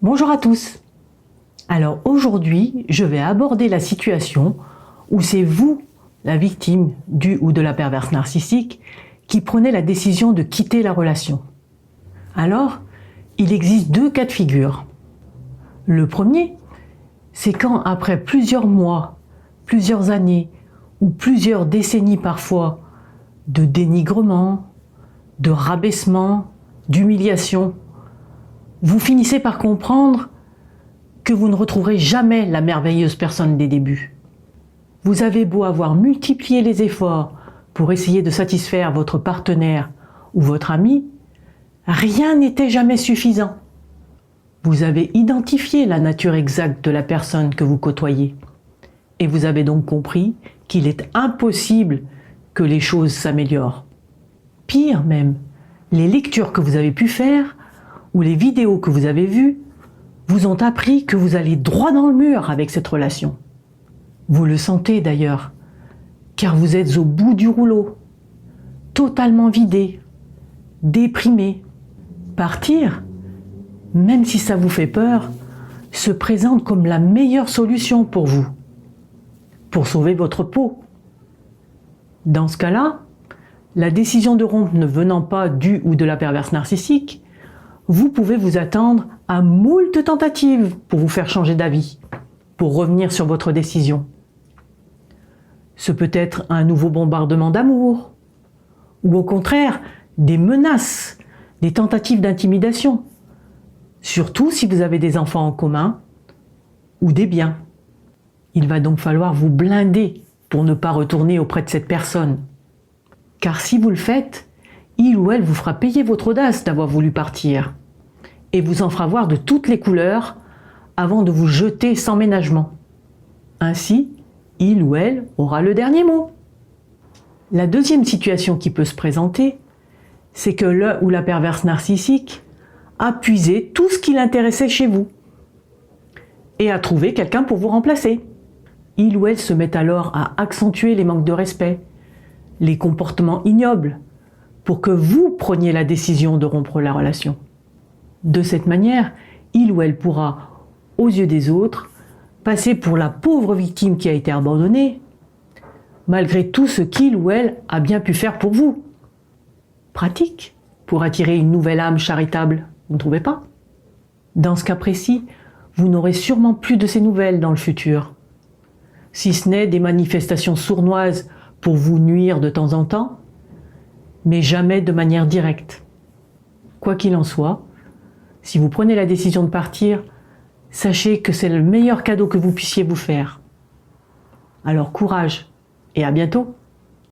Bonjour à tous. Alors aujourd'hui, je vais aborder la situation où c'est vous, la victime du ou de la perverse narcissique, qui prenez la décision de quitter la relation. Alors, il existe deux cas de figure. Le premier, c'est quand après plusieurs mois, plusieurs années ou plusieurs décennies parfois de dénigrement, de rabaissement, d'humiliation, vous finissez par comprendre que vous ne retrouverez jamais la merveilleuse personne des débuts. Vous avez beau avoir multiplié les efforts pour essayer de satisfaire votre partenaire ou votre ami, rien n'était jamais suffisant. Vous avez identifié la nature exacte de la personne que vous côtoyez et vous avez donc compris qu'il est impossible que les choses s'améliorent. Pire même, les lectures que vous avez pu faire ou les vidéos que vous avez vues vous ont appris que vous allez droit dans le mur avec cette relation. Vous le sentez d'ailleurs, car vous êtes au bout du rouleau, totalement vidé, déprimé. Partir, même si ça vous fait peur, se présente comme la meilleure solution pour vous, pour sauver votre peau. Dans ce cas-là, la décision de rompre ne venant pas du ou de la perverse narcissique, vous pouvez vous attendre à moult tentatives pour vous faire changer d'avis, pour revenir sur votre décision. Ce peut être un nouveau bombardement d'amour, ou au contraire, des menaces, des tentatives d'intimidation, surtout si vous avez des enfants en commun ou des biens. Il va donc falloir vous blinder pour ne pas retourner auprès de cette personne. Car si vous le faites, il ou elle vous fera payer votre audace d'avoir voulu partir et vous en fera voir de toutes les couleurs avant de vous jeter sans ménagement. Ainsi, il ou elle aura le dernier mot. La deuxième situation qui peut se présenter, c'est que le ou la perverse narcissique a puisé tout ce qui l'intéressait chez vous et a trouvé quelqu'un pour vous remplacer. Il ou elle se met alors à accentuer les manques de respect, les comportements ignobles, pour que vous preniez la décision de rompre la relation. De cette manière, il ou elle pourra, aux yeux des autres, passer pour la pauvre victime qui a été abandonnée, malgré tout ce qu'il ou elle a bien pu faire pour vous. Pratique pour attirer une nouvelle âme charitable, vous ne trouvez pas? Dans ce cas précis, vous n'aurez sûrement plus de ces nouvelles dans le futur, si ce n'est des manifestations sournoises pour vous nuire de temps en temps, mais jamais de manière directe. Quoi qu'il en soit, si vous prenez la décision de partir, sachez que c'est le meilleur cadeau que vous puissiez vous faire. Alors courage et à bientôt!